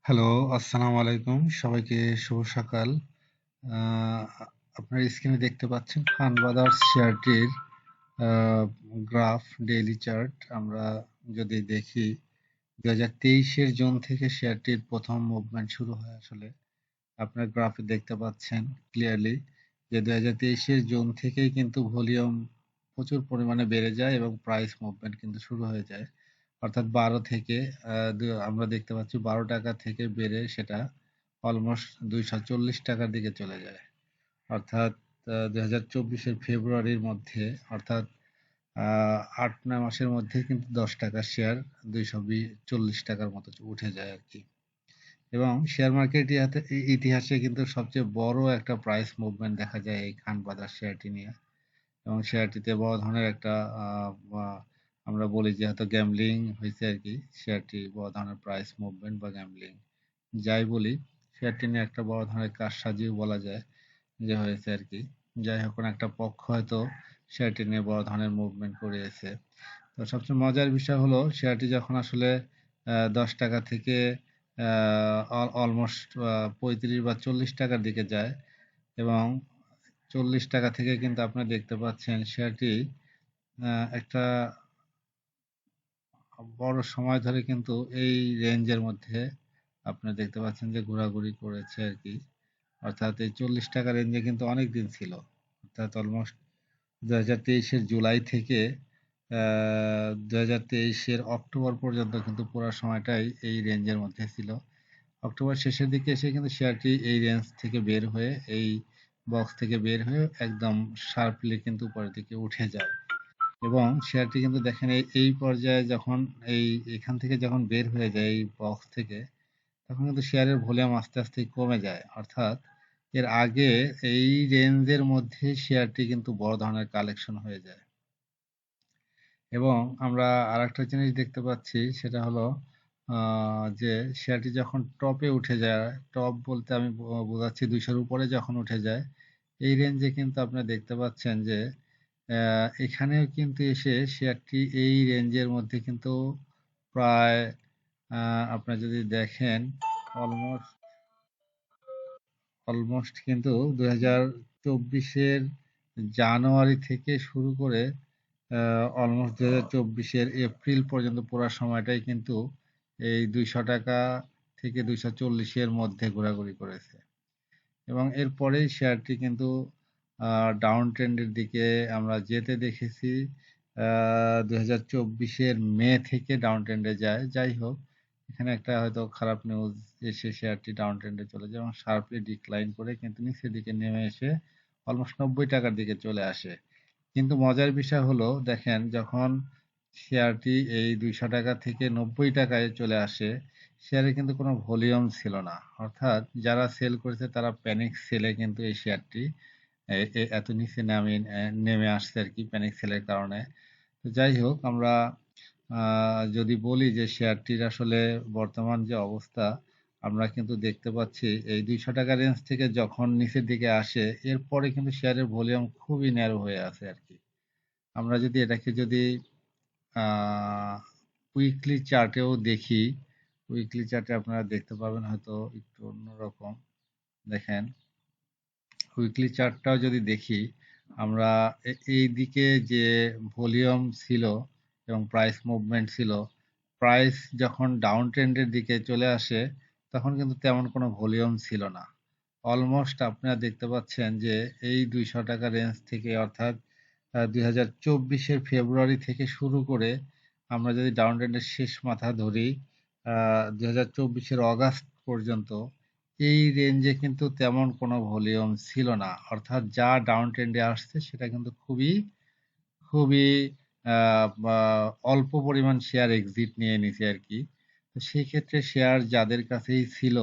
Hello, আসসালামু আলাইকুম। সবাইকে শুভ সকাল। আ আপনার স্ক্রিনে দেখতে পাচ্ছেন খান ব্রাদার্স শেয়ারটির আ গ্রাফ ডেইলি চার্ট। আমরা যদি দেখি ২০২৩ এর জুন থেকে শেয়ারটির প্রথম মুভমেন্ট শুরু হয় আসলে। আপনার গ্রাফে দেখতে পাচ্ছেন ক্লিয়ারলি যে ২০২৩ এর জুন থেকেই কিন্তু ভলিউম প্রচুর পরিমাণে বেড়ে যায় এবং প্রাইস মুভমেন্ট কিন্তু শুরু হয়ে যায়। অর্থাৎ ১২ থেকে আমরা দেখতে পাচ্ছি ৳১২ থেকে বেড়ে সেটা অলমোস্ট ৳২৪০ দিকে চলে যায়। অর্থাৎ ২০২৪ এর ফেব্রুয়ারির মধ্যে অর্থাৎ ৮-৯ মাসের মধ্যেই কিন্তু ৳১০ শেয়ার ৳২৪০ মতো উঠে যায় আরকি। এবং শেয়ার মার্কেট ইতিহাসে কিন্তু সবচেয়ে বড় একটা প্রাইস মুভমেন্ট দেখা যায় এই খান ব্রাদার্স শেয়ারটি নিয়ে। এবং শেয়ারটিতে বড় ধরনের একটা আ বা আমরা বলি যে হয়তো গ্যাম্বলিং হইছে আরকি। শেয়ারটি বড় ধরনের প্রাইস মুভমেন্ট বা গ্যাম্বলিং যাই বলি, শেয়ারটি নিয়ে একটা বড় ধরনের কারসাজিও বলা যায় যে হয়েছে আরকি। যাই হোক কোন একটা পক্ষ হয়তো শেয়ারটি নিয়ে বড় ধরনের মুভমেন্ট করিয়েছে। তো সবচেয়ে মজার বিষয় হলো শেয়ারটি যখন আসলে ৳১০ থেকে আ অলমোস্ট ৩৫ বা ৳৪০ দিকে যায় এবং ৳৪০ থেকে কিন্তু আপনারা দেখতে পাচ্ছেন শেয়ারটি একটা বড় সময় ধরে কিন্তু এই রেঞ্জের মধ্যে আপনারা দেখতে পাচ্ছেন যে ঘোরাঘুরি করেছে আরকি। অর্থাৎ এই ৳৪০ রেঞ্জে কিন্তু অনেকদিন ছিল। অর্থাৎ অলমোস্ট ২০২৩ এর জুলাই থেকে আ ২০২৩ এর অক্টোবর পর্যন্ত কিন্তু পুরা সময়টাই এই রেঞ্জের মধ্যে ছিল। অক্টোবর শেষের দিকে এসে কিন্তু শেয়ারটি এই রেঞ্জ থেকে বের হয়ে এই বক্স থেকে বের হয়ে একদম শার্পলি কিন্তু উপরের দিকে উঠে যায়। এবং শেয়ারটি কিন্তু দেখেন এই পর্যায়ে যখন এখান থেকে যখন বের হয়ে যায় এই বক্স থেকে, তখন কিন্তু শেয়ারের ভলিউম আস্তে, আস্তে কমে যায়। অর্থাৎ এর আগে এই রেঞ্জের মধ্যে শেয়ারটি কিন্তু বড় ধরনের কালেকশন হয়ে যায়। এবং আমরা আরেকটা জিনিস দেখতে পাচ্ছি সেটা হলো আ যে শেয়ারটি যখন টপে উঠে যায়, টপ বলতে আমি বোঝাচ্ছি ২০০ র উপরে যখন উঠে যায়, এই রেঞ্জে কিন্তু আপনারা দেখতে পাচ্ছেন যে এখানেও কিন্তু এসে শেয়ারটি এই রেঞ্জের মধ্যে কিন্তু প্রায় আ আপনারা যদি দেখেন অলমোস্ট অলমোস্ট কিন্তু ২০২৪ এর জানুয়ারি থেকে শুরু করে অলমোস্ট ২০২৪ এর এপ্রিল পর্যন্ত পুরা সময়টাই কিন্তু এই ৳২০০ থেকে ২৪০ এর মধ্যে ঘোরাঘুরি করেছে। এবং এরপরেই শেয়ারটি কিন্তু ডাউন ট্রেন্ডের দিকে আমরা যেতে দেখেছি। ২০২৪ এর মে থেকে ডাউন ট্রেন্ডে যায়। যাই হোক, এখানে একটা হয়তো খারাপ নিউজ এসে শেয়ারটি ডাউন ট্রেন্ডে চলে যায় এবং শার্পলি ডিক্লাইন করে কিন্তু নিচের দিকে নেমে এসে অলমোস্ট ৳৯০ র দিকে চলে আসে। কিন্তু মজার বিষয় হলো দেখেন যখন শেয়ারটি এই ৳২০০ থেকে ৳৯০ য় চলে আসে, শেয়ারে কিন্তু কোনো ভলিউম ছিল না। অর্থাৎ যারা সেল করেছে তারা প্যানিক সেলে কিন্তু এই শেয়ারটি এ এ এত নিচে নেমে আসছে আরকি প্যানিক সেলের কারণে। তো যাই হোক আমরা আ যদি বলি যে শেয়ারটির আসলে বর্তমান যে অবস্থা, আমরা কিন্তু দেখতে পাচ্ছি এই ৳২০০ রেঞ্জ থেকে যখন নিচের দিকে আসে, এরপরে কিন্তু শেয়ারের ভলিউম খুবই ন্যারো হয়ে আছে আরকি। আমরা যদি এটাকে যদি আ উইকলি চার্টেও দেখি, উইকলি চার্টে আপনারা দেখতে পাবেন হয়তো একটু অন্যরকম। দেখেন, উইকলি চার্টটাও যদি দেখি, আমরা এইদিকে যে ভলিউম ছিল এবং প্রাইস মুভমেন্ট ছিল, প্রাইস যখন ডাউন ট্রেন্ডের দিকে চলে আসে, তখন কিন্তু তেমন কোনো ভলিউম ছিল না। অলমোস্ট আপনারা দেখতে পাচ্ছেন যে এই ৳২০০ রেঞ্জ থেকে অর্থাৎ ২০২৪ এর ফেব্রুয়ারি থেকে শুরু করে আমরা যদি ডাউন ট্রেন্ডের শেষ মাথা ধরি, ২০২৪ এর অগাস্ট পর্যন্ত এই রেঞ্জে কিন্তু তেমন কোনো ভলিউম ছিল না। অর্থাৎ যা ডাউন ট্রেন্ডে আসছে সেটা কিন্তু খুবই আ বা অল্প পরিমাণ শেয়ার এক্সিট নিয়ে নিছে আরকি। তো সেই ক্ষেত্রে শেয়ার যাদের কাছেই ছিল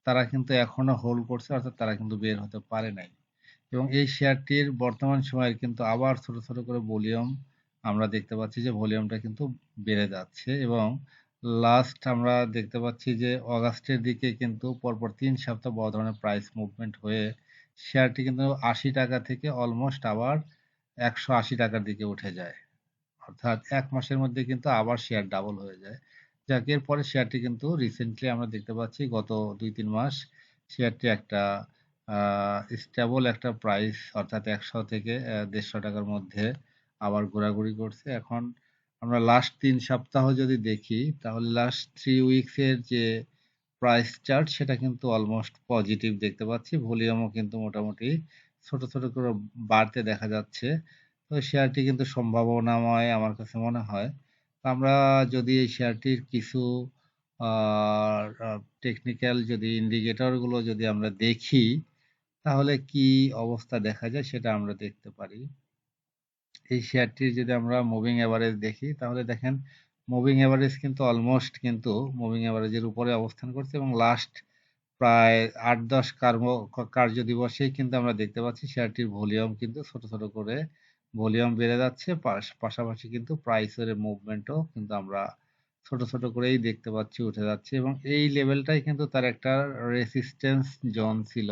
তারা কিন্তু এখনো হোল্ড করছে অর্থাৎ তারা কিন্তু বের হতে পারে নাই। এবং এই শেয়ারটির বর্তমান সময়ের কিন্তু আবার ছোট, ছোট করে ভলিউম আমরা দেখতে পাচ্ছি যে ভলিউমটা কিন্তু বেড়ে যাচ্ছে এবং লাস্ট আমরা দেখতে পাচ্ছি যে অগাস্টের দিকে কিন্তু পরপর ৩ সপ্তাহ বড় ধরনের প্রাইস মুভমেন্ট হয়ে শেয়ারটি কিন্তু ৳৮০ থেকে অলমোস্ট আবার ৳১৮০ র দিকে উঠে যায়। অর্থাৎ ১ মাসের মধ্যে কিন্তু আবার শেয়ার ডাবল হয়ে যায়। যাক এরপরে শেয়ারটি কিন্তু রিসেন্টলি আমরা দেখতে পাচ্ছি গত ২-৩ মাস শেয়ারটি একটা স্টেবল একটা প্রাইস অর্থাৎ ১০০ থেকে ৳১৫০ মধ্যে আবার ঘোরাঘুরি করছে। এখন আমরা লাস্ট ৩ সপ্তাহ যদি দেখি তাহলে লাস্ট 3 উইকস এর যে প্রাইস চার্ট সেটা কিন্তু অলমোস্ট পজিটিভ দেখতে পাচ্ছি। ভলিউমও কিন্তু মোটামুটি ছোট, ছোট করে বাড়তে দেখা যাচ্ছে। তো শেয়ারটি কিন্তু সম্ভাবনাময় আমার কাছে মনে হয়। তো আমরা যদি এই শেয়ারটির কিছু আ আ টেকনিক্যাল যদি ইন্ডিকেটর গুলো যদি আমরা দেখি, তাহলে কি অবস্থা দেখা যায় সেটা আমরা দেখতে পারি। এই শেয়ারটির যদি আমরা মুভিং এভারেজ দেখি তাহলে দেখেন মুভিং এভারেজ কিন্তু অলমোস্ট কিন্তু মুভিং এভারেজের উপরে অবস্থান করছে এবং লাস্ট প্রায় ৮-১০ কার্য দিবসেই কিন্তু আমরা দেখতে পাচ্ছি শেয়ারটির ভলিউম কিন্তু ছোট, ছোট করে ভলিউম বেড়ে যাচ্ছে। পাশাপাশি কিন্তু প্রাইসের মুভমেন্টও কিন্তু আমরা ছোট, ছোট করেই দেখতে পাচ্ছি উঠে যাচ্ছে এবং এই লেভেলটাই কিন্তু তার একটা রেসিস্ট্যান্স জোন ছিল।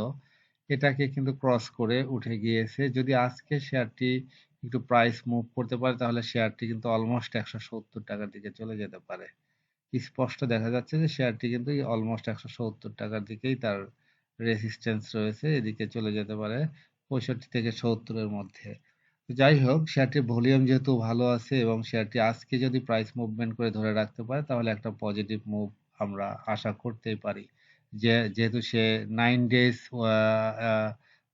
এটাকে কিন্তু ক্রস করে উঠে গিয়েছে। যদি আজকে শেয়ারটি একটু প্রাইস মুভ করতে পারে তাহলে শেয়ারটি কিন্তু অলমোস্ট ৳১৭০ দিকে চলে যেতে পারে। স্পষ্ট দেখা যাচ্ছে যে শেয়ারটি কিন্তু অলমোস্ট ৳১৭০ দিকেই তার রেসিস্ট্যান্স রয়েছে। এদিকে চলে যেতে পারে ৬৫ থেকে ৭০ এর মধ্যে। যাই হোক শেয়ারটির ভলিউম যেহেতু ভালো আছে এবং শেয়ারটি আজকে যদি প্রাইস মুভমেন্ট করে ধরে রাখতে পারে তাহলে একটা পজিটিভ মুভ আমরা আশা করতেই পারি। যেহেতু সে 9 ডেজ আ আ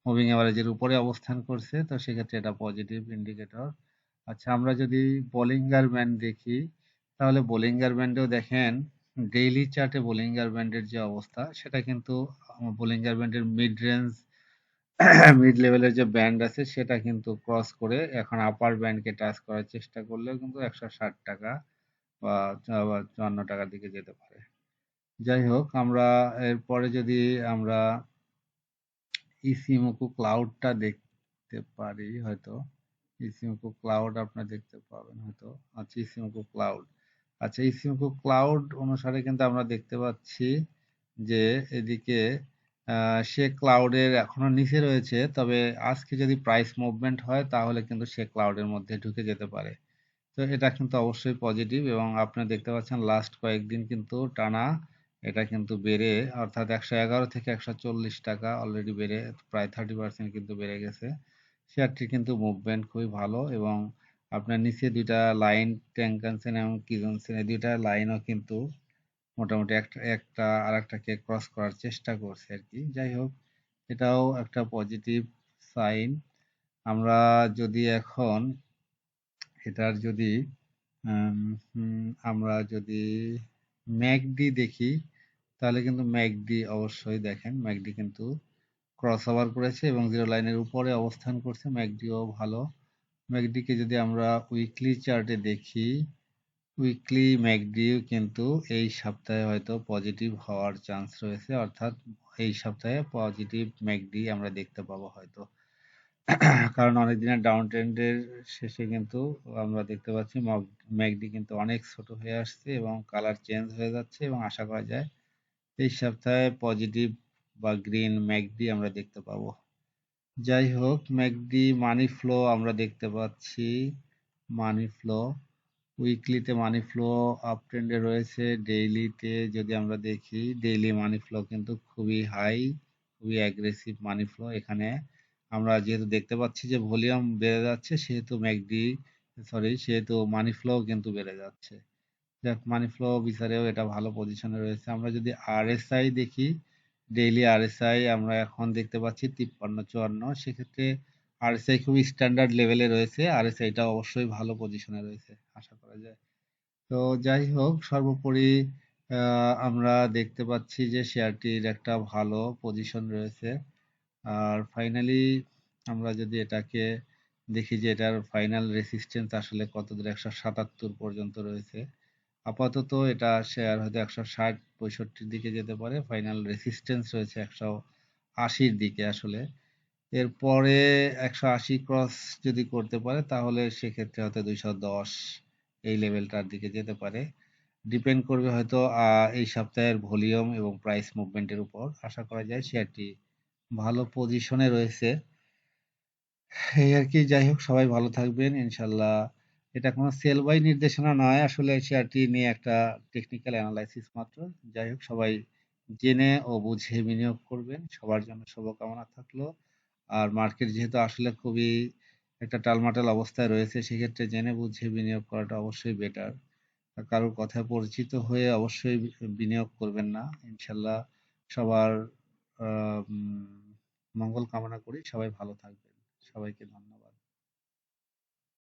মুভিং এভারেজের উপরে অবস্থান করছে তো সেক্ষেত্রে এটা পজিটিভ ইন্ডিকেটর। আচ্ছা আমরা যদি বলিঙ্গার ব্যান্ড দেখি তাহলে বলিঙ্গার ব্যান্ডেও দেখেন ডেইলি চার্টে বলিঙ্গার ব্যান্ডের যে অবস্থা সেটা কিন্তু বলিঙ্গার ব্যান্ডের মিড রেঞ্জ মিড লেভেলের যে ব্যান্ড আছে সেটা কিন্তু ক্রস করে এখন আপার ব্যান্ডকে টাচ করার চেষ্টা করলেও কিন্তু ৳১৬০ বা ৳৫৪ দিকে যেতে পারে। যাই হোক আমরা এরপরে যদি আমরা ইসিমোকু ক্লাউডটা দেখতে পারি হয়তো। ইসিমোকু ক্লাউড আপনারা দেখতে পাবেন হয়তো। আচ্ছা ইসিমোকু ক্লাউড। আচ্ছা ইসিমোকু ক্লাউড অনুসারে কিন্তু আমরা দেখতে পাচ্ছি যে এদিকে সে ক্লাউডের এখনো নিচে রয়েছে। তবে আজকে যদি প্রাইস মুভমেন্ট হয় তাহলে কিন্তু সে ক্লাউডের মধ্যে ঢুকে যেতে পারে। তো এটা কিন্তু অবশ্যই পজিটিভ এবং আপনারা দেখতে পাচ্ছেন লাস্ট কয়েকদিন কিন্তু টানা এটা কিন্তু বেড়ে অর্থাৎ ১১১ থেকে ৳১৪০ অলরেডি বেড়ে প্রায় 30% কিন্তু বেড়ে গেছে। শেয়ারটির কিন্তু মুভমেন্ট খুবই ভালো এবং আপনার নিচে ২ টা লাইন টেনকানসেন এবং কিজনসেন এই ২ টা লাইনও কিন্তু মোটামুটি একটা আরেকটাকে ক্রস করার চেষ্টা করছে আরকি। যাই হোক এটাও একটা পজিটিভ সাইন। আমরা যদি এখন এটার যদি আম আমরা যদি ম্যাকডি দেখি তাহলে কিন্তু ম্যাকডি অবশ্যই দেখেন ম্যাকডি কিন্তু ক্রসওভার করেছে এবং জিরো লাইনের উপরে অবস্থান করছে ম্যাকডিও ভালো। ম্যাকডিকে যদি আমরা উইকলি চার্টে দেখি উইকলি ম্যাকডিও কিন্তু এই সপ্তাহে হয়তো পজিটিভ হওয়ার চান্স রয়েছে অর্থাৎ এই সপ্তাহে পজিটিভ ম্যাকডি আমরা দেখতে পাবো হয়তো। কারণ অনেক দিনের ডাউন ট্রেন্ডের শেষে কিন্তু আমরা দেখতে পাচ্ছি ম্যাকডি কিন্তু অনেক ছোট হয়ে আসছে এবং কালার চেঞ্জ হয়ে যাচ্ছে এবং আশা করা যায় এই সপ্তাহে পজিটিভ বা গ্রিন ম্যাকডি আমরা দেখতে পাবো। যাই হোক ম্যাকডি মানি ফ্লো আমরা দেখতে পাচ্ছি মানি ফ্লো উইকলিতে মানি ফ্লো আপ ট্রেন্ডে রয়েছে ডেইলিতে যদি আমরা দেখি ডেইলি মানি ফ্লো কিন্তু খুবই হাই খুবই অ্যাগ্রেসিভ মানি ফ্লো এখানে আমরা যেহেতু দেখতে পাচ্ছি যে ভলিউম বেড়ে যাচ্ছে সেহেতু মানি ফ্লো কিন্তু বেড়ে যাচ্ছে যাক মানি ফ্লো বিচারেও এটা ভালো পজিশনে রয়েছে আমরা যদি আরএসআই দেখি ডেইলি আরএসআই আমরা এখন দেখতে পাচ্ছি ৫৩-৫৪ সেক্ষেত্রে আরএসআই খুবই স্ট্যান্ডার্ড লেভেলে রয়েছে আরএসআইটা অবশ্যই ভালো পজিশনে রয়েছে আশা করা যায় তো যাই হোক সর্বোপরি আমরা দেখতে পাচ্ছি যে শেয়ারটির একটা ভালো পজিশন রয়েছে আর ফাইনালি আমরা যদি এটাকে দেখি যে এটার ফাইনাল রেসিস্ট্যান্স আসলে কতদূর ১৭৭ পর্যন্ত রয়েছে আপাতত এটা শেয়ার হয়তো ১৬০-৬৫ দিকে যেতে পারে ফাইনাল রেসিস্ট্যান্স রয়েছে ১৮০ দিকে আসলে এরপরে ১৮০ ক্রস যদি করতে পারে তাহলে সেক্ষেত্রে হয়তো ২১০ এই লেভেলটার দিকে যেতে পারে ডিপেন্ড করবে হয়তো এই সপ্তাহের ভলিউম এবং প্রাইস মুভমেন্টের উপর আশা করা যায় শেয়ারটি ভালো পজিশনে রয়েছে এই আর কি যাই হোক সবাই ভালো থাকবেন ইনশাল্লাহ এটা কোনো সেল বাই নির্দেশনা নয়, আসলে শেয়ারটি নিয়ে একটা টেকনিক্যাল অ্যানালাইসিস মাত্র। যাই হোক, সবাই জেনে ও বুঝে বিনিয়োগ করবেন। সবার জন্য শুভকামনা থাকলো। আর মার্কেট যেহেতু আসলে খুবই একটা টালমাটাল অবস্থায় রয়েছে, সেক্ষেত্রে জেনে বুঝে বিনিয়োগ করাটা অবশ্যই বেটার। কারোর কথায় পরিচিত হয়ে অবশ্যই বিনিয়োগ করবেন না। ইনশাল্লাহ সবার মঙ্গল কামনা করি। সবাই ভালো থাকবেন। সবাইকে ধন্যবাদ।